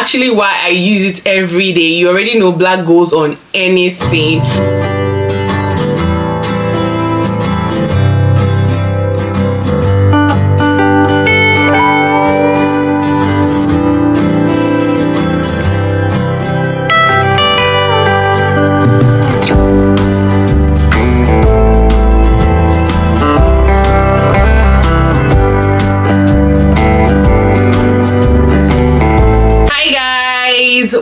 Actually why I use it every day. You already know black goes on anything.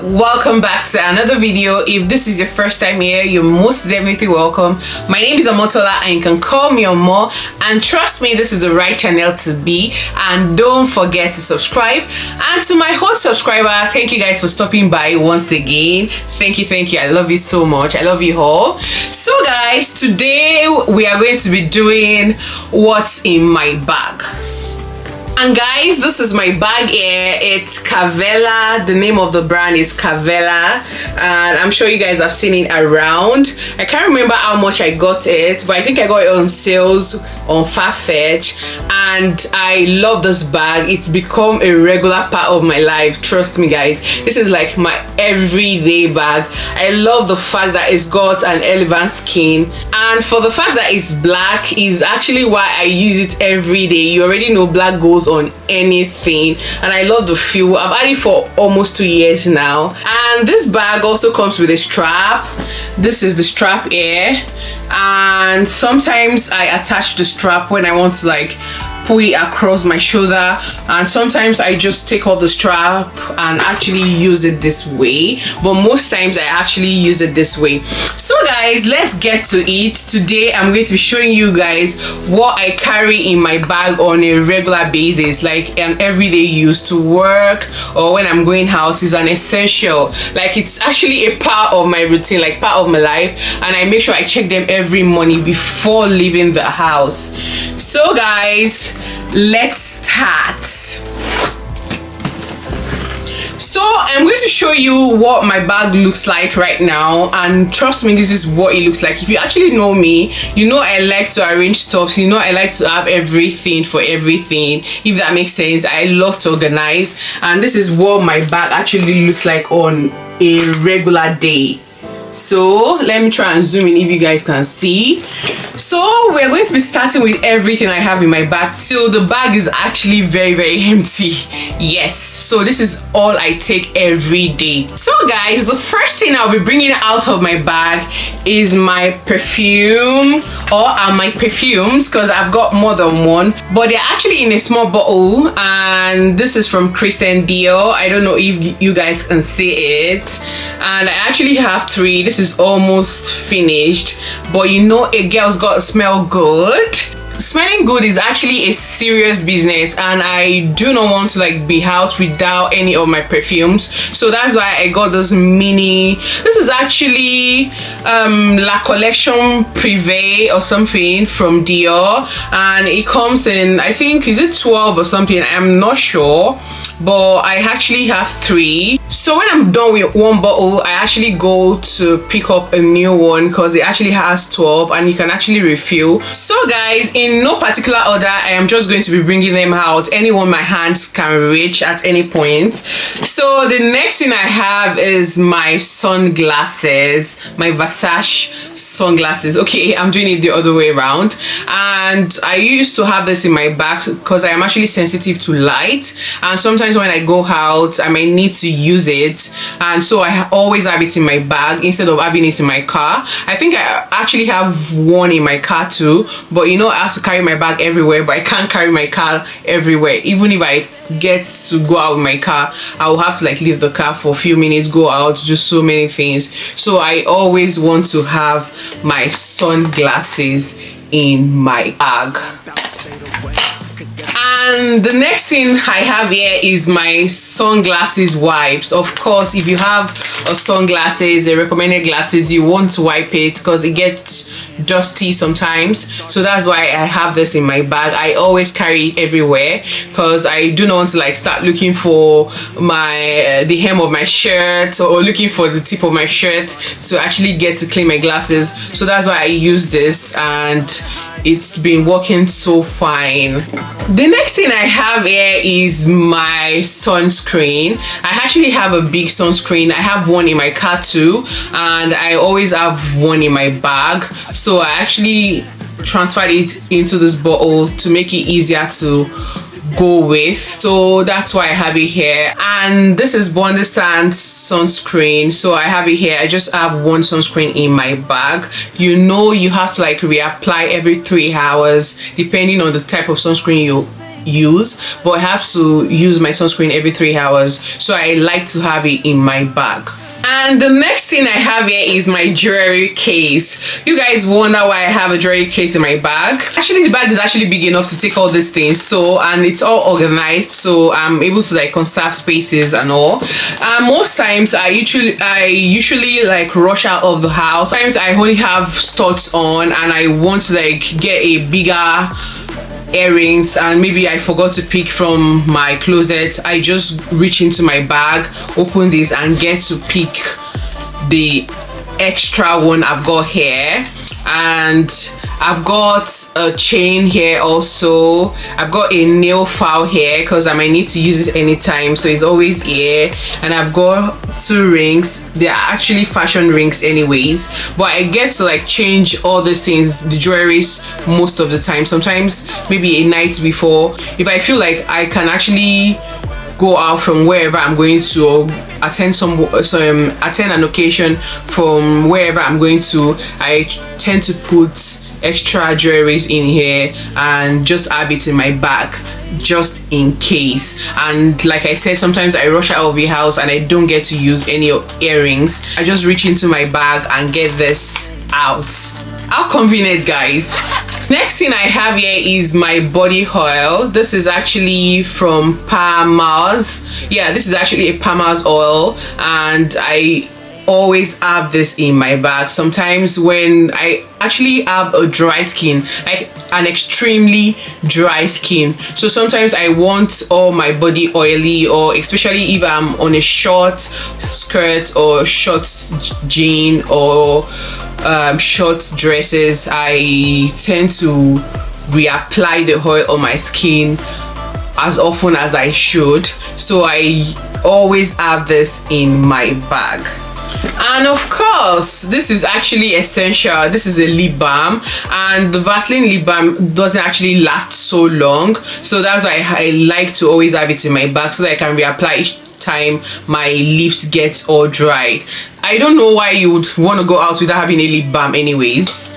Welcome back to another video. If this is your first time here, you're most definitely welcome. My name is Omotola and you can call me Omo, and trust me, this is the right channel to be. And don't forget to subscribe. And to my whole subscriber, thank you guys for stopping by once again. Thank you. I love you so much. I love you all. So guys, today we are going to be doing what's in my bag. And guys, this is my bag here. It's Cavella. The name of the brand is Cavella, and I'm sure you guys have seen it around. I can't remember how much I got it, but I think I got it on sales on Farfetch, and I love this bag. It's become a regular part of my life. Trust me guys, this is like my everyday bag. I love the fact that it's got an elephant skin, and for the fact that it's black is actually why I use it every day. You already know black goes on anything, and I love the feel. I've had it for almost 2 years now. And this bag also comes with a strap. This is the strap here, and sometimes I attach the strap when I want to like pull it across my shoulder, and sometimes I just take off the strap and actually use it this way, but most times I actually use it this way. So guys, let's get to it. Today I'm going to be showing you guys what I carry in my bag on a regular basis, like an everyday use to work or when I'm going out. Is an essential, like it's actually a part of my routine, like part of my life, and I make sure I check them every morning before leaving the house. So guys, let's start. So I'm going to show you what my bag looks like right now, and trust me, this is what it looks like. If you actually know me, you know I like to arrange stuff. You know I like to have everything for everything, if that makes sense. I love to organize, and this is what my bag actually looks like on a regular day. So let me try and zoom in if you guys can see. So we're going to be starting with everything I have in my bag till the bag is actually very empty. Yes, so this is all I take every day. So guys, the first thing I'll be bringing out of my bag is my perfume, or my perfumes, because I've got more than one, but they're actually in a small bottle, and this is from Christian Dior. I don't know if you guys can see it, and I actually have 3. This is almost finished, but you know a girl's got to smell good. Smelling good is actually a serious business, and I do not want to like be out without any of my perfumes. So that's why I got this mini. This is actually La Collection Privé or something from Dior, and it comes in, I think, is it 12 or something? I'm not sure, but I actually have 3. So when I'm done with one bottle, I actually go to pick up a new one because it actually has 12 and you can actually refill. So guys, in no particular order, I am just going to be bringing them out. Anyone my hands can reach at any point. So the next thing I have is my sunglasses, my Versace sunglasses. Okay, I'm doing it the other way around. And I used to have this in my bag because I am actually sensitive to light, and sometimes when I go out I might need to use it, and so I always have it in my bag instead of having it in my car. I think I actually have one in my car too, but you know I have to carry my bag everywhere, but I can't carry my car everywhere. Even if I get to go out with my car, I will have to like leave the car for a few minutes, go out, do so many things. So I always want to have my sunglasses in my bag. And the next thing I have here is my sunglasses wipes. Of course, if you have a sunglasses, a recommended glasses, you want to wipe it because it gets dusty sometimes. So that's why I have this in my bag. I always carry it everywhere because I do not want to like start looking for my the hem of my shirt or looking for the tip of my shirt to actually get to clean my glasses. So that's why I use this, and it's been working so fine. The next thing I have here is my sunscreen. I actually have a big sunscreen. I have one in my car too, and I always have one in my bag, so I actually transferred it into this bottle to make it easier to go with, so that's why I have it here. And this is Bondi Sands sunscreen, so I have it here. I just have one sunscreen in my bag. You know, you have to like reapply every 3 hours depending on the type of sunscreen you use, but I have to use my sunscreen every 3 hours, so I like to have it in my bag. And the next thing I have here is my jewelry case. You guys wonder why I have a jewelry case in my bag. Actually, the bag is actually big enough to take all these things, so, and it's all organized, so I'm able to like conserve spaces and all. Most times I usually like rush out of the house. Sometimes I only have studs on and I want to like get a bigger earrings, and maybe I forgot to pick from my closet. I just reach into my bag, open this, and get to pick the extra one I've got here. And I've got a chain here also. I've got a nail file here because I might need to use it anytime, so it's always here. And I've got 2 rings. They are actually fashion rings anyways, but I get to like change all these things, the jewelries, most of the time. Sometimes maybe a night before, if I feel like I can actually go out from wherever I'm going to, or attend attend an occasion from wherever I'm going to, I tend to put extra jewelries in here and just have it in my bag just in case. And like I said, sometimes I rush out of the house and I don't get to use any earrings. I just reach into my bag and get this out. How convenient, guys. Next thing I have here is my body oil. This is actually from Palmer's. Yeah, this is actually a Palmer's oil, and I always have this in my bag. Sometimes when I actually have a dry skin, like an extremely dry skin, so sometimes I want all my body oily, or especially if I'm on a short skirt or short jean or short dresses, I tend to reapply the oil on my skin as often as I should, so I always have this in my bag. And of course, this is actually essential. This is a lip balm, and the Vaseline lip balm doesn't actually last so long, so that's why I like to always have it in my bag so that I can reapply each time my lips get all dried. I don't know why you would want to go out without having a lip balm anyways.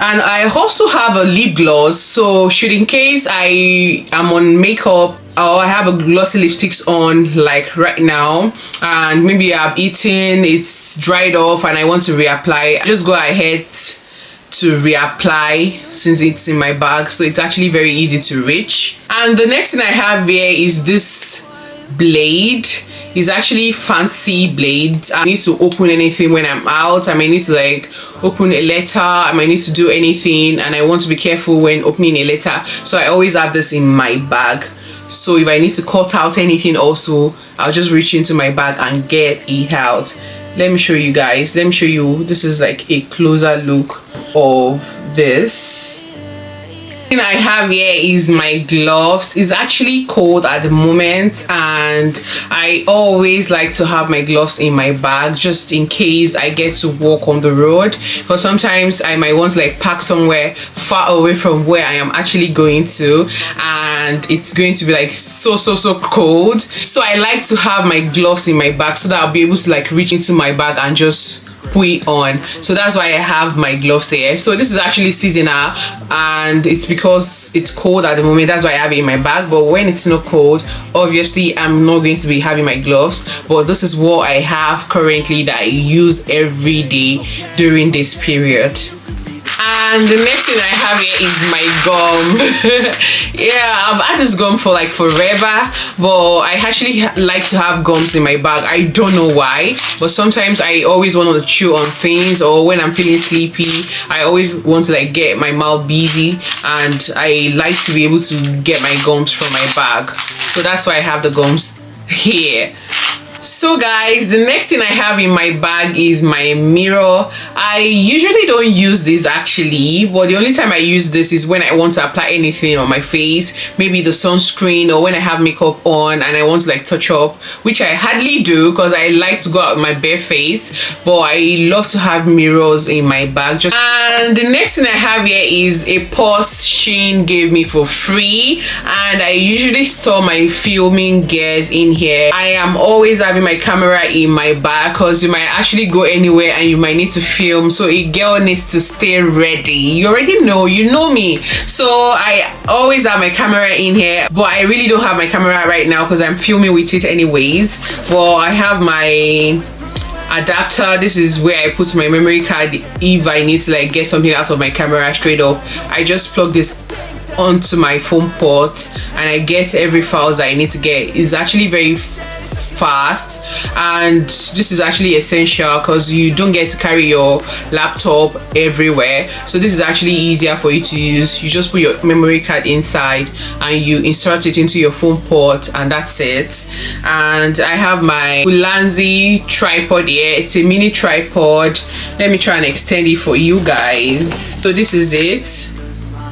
And I also have a lip gloss, so should in case I am on makeup or I have a glossy lipsticks on like right now, and maybe I've eaten, it's dried off, and I want to reapply, just go ahead to reapply since it's in my bag, so it's actually very easy to reach. And the next thing I have here is this blade. It's actually fancy blades. I need to open anything when I'm out. I may need to like open a letter, I might need to do anything, and I want to be careful when opening a letter, so I always have this in my bag. So if I need to cut out anything also, I'll just reach into my bag and get it out. Let me show you guys. Let me show you. This is like a closer look of this. The thing I have here is my gloves. It's actually cold at the moment, and I always like to have my gloves in my bag just in case I get to walk on the road, because sometimes I might want to like park somewhere far away from where I am actually going to, and it's going to be like so cold, so I like to have my gloves in my bag so that I'll be able to like reach into my bag and just put it on. So that's why I have my gloves here. So this is actually seasonal, and it's because it's cold at the moment, that's why I have it in my bag. But when it's not cold, obviously I'm not going to be having my gloves, but this is what I have currently that I use every day during this period. And the next thing I have here is my gum. Yeah, I've had this gum for like forever, but I actually like to have gums in my bag. I don't know why, but sometimes I always want to chew on things, or when I'm feeling sleepy, I always want to like get my mouth busy, and I like to be able to get my gums from my bag. So that's why I have the gums here. So guys, the next thing I have in my bag is my mirror. I usually don't use this actually, but the only time I use this is when I want to apply anything on my face, maybe the sunscreen, or when I have makeup on and I want to like touch up, which I hardly do because I like to go out with my bare face, but I love to have mirrors in my bag. And the next thing I have here is a purse Shein gave me for free, and I usually store my filming gears in here. I am always having my camera in my bag because you might actually go anywhere and you might need to film, so a girl needs to stay ready. You already know, you know me, so I always have my camera in here, but I really don't have my camera right now because I'm filming with it anyways. But I have my adapter. This is where I put my memory card if I need to like get something out of my camera straight up. I just plug this onto my phone port and I get every files that I need to get. It's actually very fast, and this is actually essential because you don't get to carry your laptop everywhere, so this is actually easier for you to use. You just put your memory card inside and you insert it into your phone port, and that's it. And I have my Ulanzi tripod here. It's a mini tripod. Let me try and extend it for you guys. So this is it.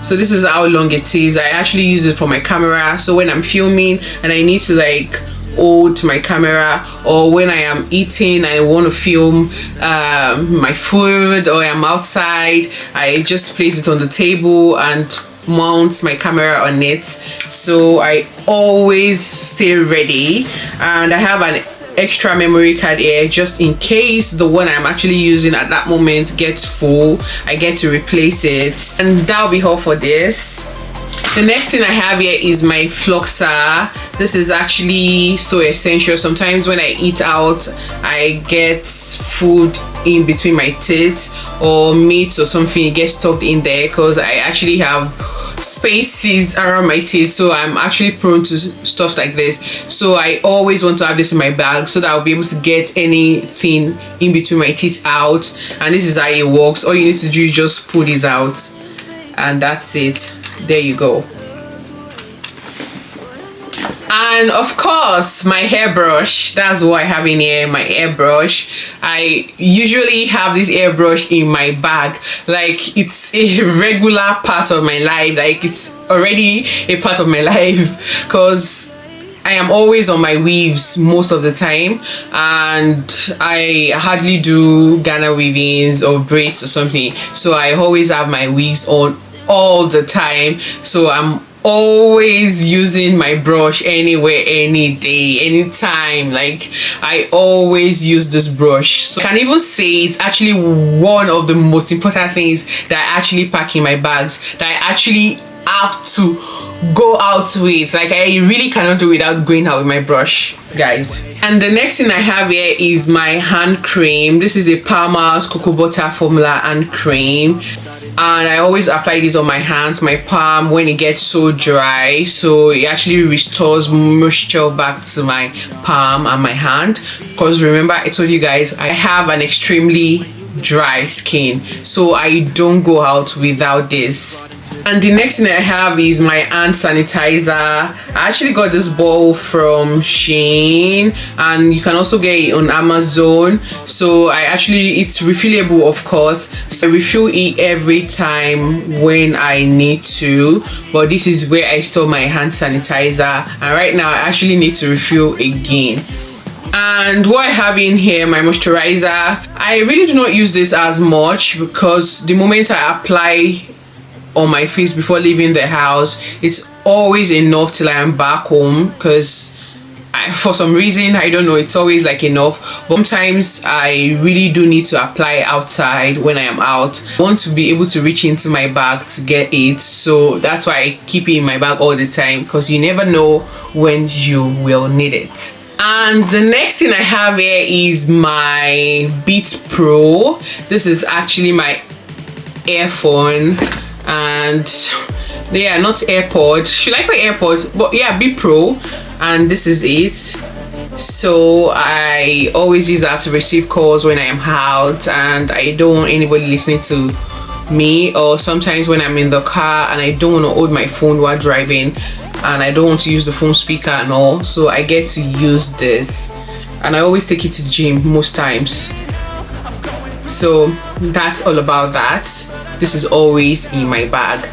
So this is how long it is. I actually use it for my camera, so when I'm filming and I need to like hold my camera, or when I am eating I want to film my food, or I'm outside, I just place it on the table and mount my camera on it, so I always stay ready. And I have an extra memory card here just in case the one I'm actually using at that moment gets full. I get to replace it, and that'll be all for this. The next thing I have here is my floxer. This is actually so essential. Sometimes when I eat out, I get food in between my teeth, or meat or something gets stuck in there because I actually have spaces around my teeth, so I'm actually prone to stuff like this. So I always want to have this in my bag so that I'll be able to get anything in between my teeth out. And this is how it works. All you need to do is just pull this out, and that's it. There you go. And of course my hairbrush. That's what I have in here, my hairbrush. I usually have this hairbrush in my bag like it's a regular part of my life, like it's already a part of my life because I am always on my weaves most of the time, and I hardly do Ghana weavings or braids or something, so I always have my wigs on all the time. So I'm always using my brush anywhere, any day, anytime. Like I always use this brush, so I can even say it's actually one of the most important things that I actually pack in my bags, that I actually have to go out with. Like I really cannot do without going out with my brush, guys. And the next thing I have here is my hand cream. This is a Palmer's cocoa butter formula hand cream, and I always apply this on my hands, my palm, when it gets so dry, so it actually restores moisture back to my palm and my hand. Because remember I told you guys I have an extremely dry skin, so I don't go out without this. And the next thing I have is my hand sanitizer. I actually got this bottle from Shein, and you can also get it on Amazon. So it's refillable, of course, so I refill it every time when I need to, but this is where I store my hand sanitizer, and right now I actually need to refill again. And what I have in here, my moisturizer, I really do not use this as much because the moment I apply on my face before leaving the house, it's always enough till I am back home, because for some reason, I don't know, it's always like enough. But sometimes I really do need to apply outside when I am out. I want to be able to reach into my bag to get it, so that's why I keep it in my bag all the time, because you never know when you will need it. And the next thing I have here is my Beats Pro. This is actually my earphone, and they are not AirPod. Should I put AirPod? But yeah, Beats Pro, and this is it. So I always use that to receive calls when I am out and I don't want anybody listening to me, or sometimes when I'm in the car and I don't want to hold my phone while driving and I don't want to use the phone speaker and all, so I get to use this. and I always take it to the gym most times. So that's all about that. This is always in my bag.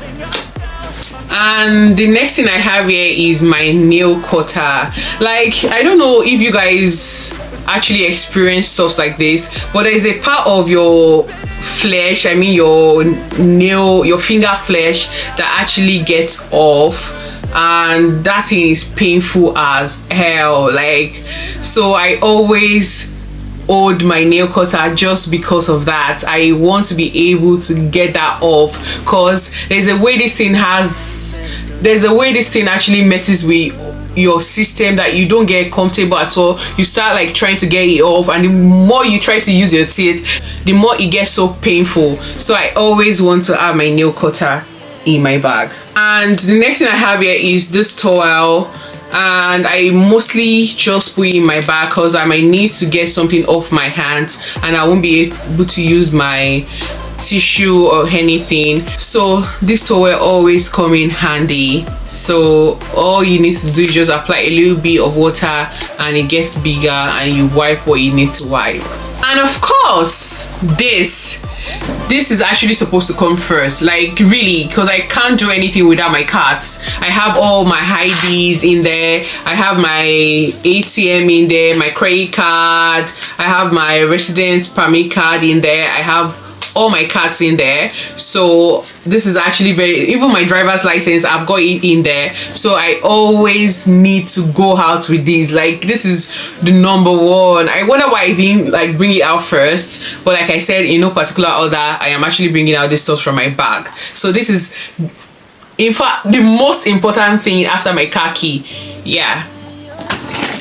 And the next thing I have here is my nail cutter. Like, I don't know if you guys actually experience stuff like this, but there is a part of your flesh, I mean your nail, your finger flesh, that actually gets off, and that thing is painful as hell. Like, so I always hold my nail cutter just because of that. I want to be able to get that off, because there's a way this thing actually messes with your system that you don't get comfortable at all. You start like trying to get it off, and the more you try to use your teeth, the more it gets so painful. So I always want to have my nail cutter in my bag. And the next thing I have here is this towel, and I mostly just put it in my bag because I might need to get something off my hands and I won't be able to use my tissue or anything. So this towel always come in handy. So all you need to do is just apply a little bit of water and it gets bigger, and you wipe what you need to wipe. And of course, this is actually supposed to come first, like really, because I can't do anything without my cards. I have all my IDs in there, I have my ATM in there, my credit card, I have my residence permit card in there, I have all my cards in there. So this is actually even my driver's license, I've got it in there. So I always need to go out with these. Like, this is the number one. I wonder why I didn't like bring it out first, but like I said, in no particular order, I am actually bringing out this stuff from my bag. So this is in fact the most important thing after my car key. Yeah.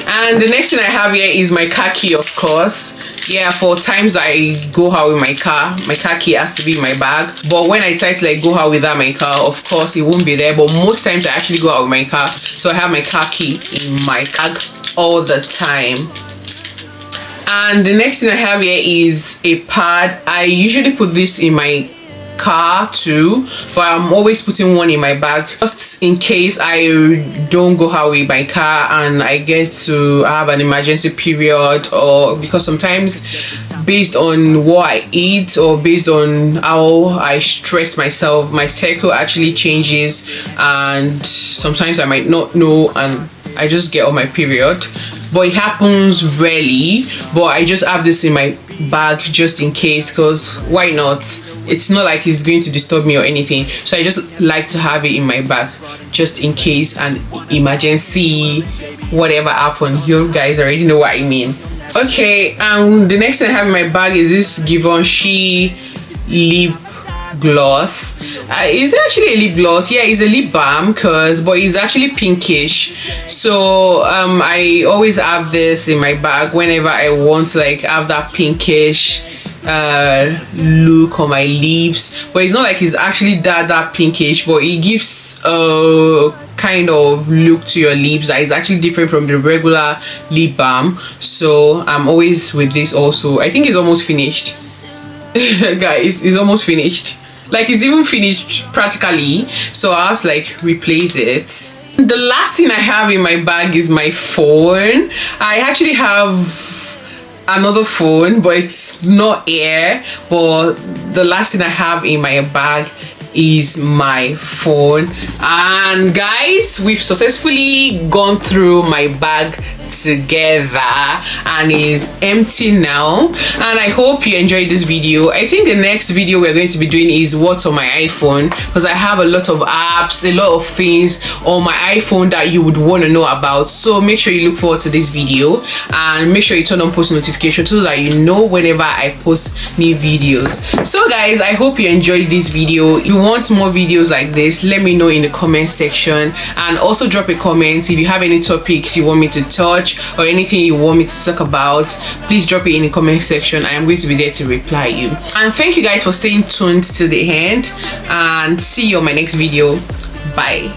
And the next thing I have here is my car key, of course. Yeah, for times I go out with my car key has to be in my bag. But when I decide to like go out without my car, of course it won't be there. But most times I actually go out with my car, so I have my car key in my bag all the time. And the next thing I have here is a pad. I usually put this in my car too, but I'm always putting one in my bag just in case I don't go out with my car and I get to have an emergency period, or because sometimes based on what I eat or based on how I stress myself, my cycle actually changes, and sometimes I might not know and I just get on my period. But it happens rarely, but I just have this in my bag just in case, because why not? It's not like it's going to disturb me or anything, so I just like to have it in my bag just in case an emergency, whatever happened. You guys already know what I mean. Okay, the next thing I have in my bag is this Givenchy lip gloss. Is it actually a lip gloss? Yeah, it's a lip balm, but it's actually pinkish. So I always have this in my bag whenever I want to like have that pinkish look on my lips. But it's not like it's actually that pinkish, but it gives a kind of look to your lips that is actually different from the regular lip balm. So I'm always with this also. I think it's almost finished. Guys, it's almost finished. Like, it's even finished practically, so I have to like replace it. The last thing I have in my bag is my phone. I actually have another phone, but it's not here. But the last thing I have in my bag is my phone. And guys, we've successfully gone through my bag together and is empty now, and I hope you enjoyed this video. I think the next video we're going to be doing is what's on my iPhone, because I have a lot of apps, a lot of things on my iPhone that you would want to know about. So make sure you look forward to this video and make sure you turn on post notifications so that you know whenever I post new videos. So guys, I hope you enjoyed this video. If you want more videos like this, let me know in the comment section, and also drop a comment if you have any topics you want me to touch or anything you want me to talk about. Please drop it in the comment section. I am going to be there to reply you. And thank you guys for staying tuned to the end, and see you on my next video. Bye.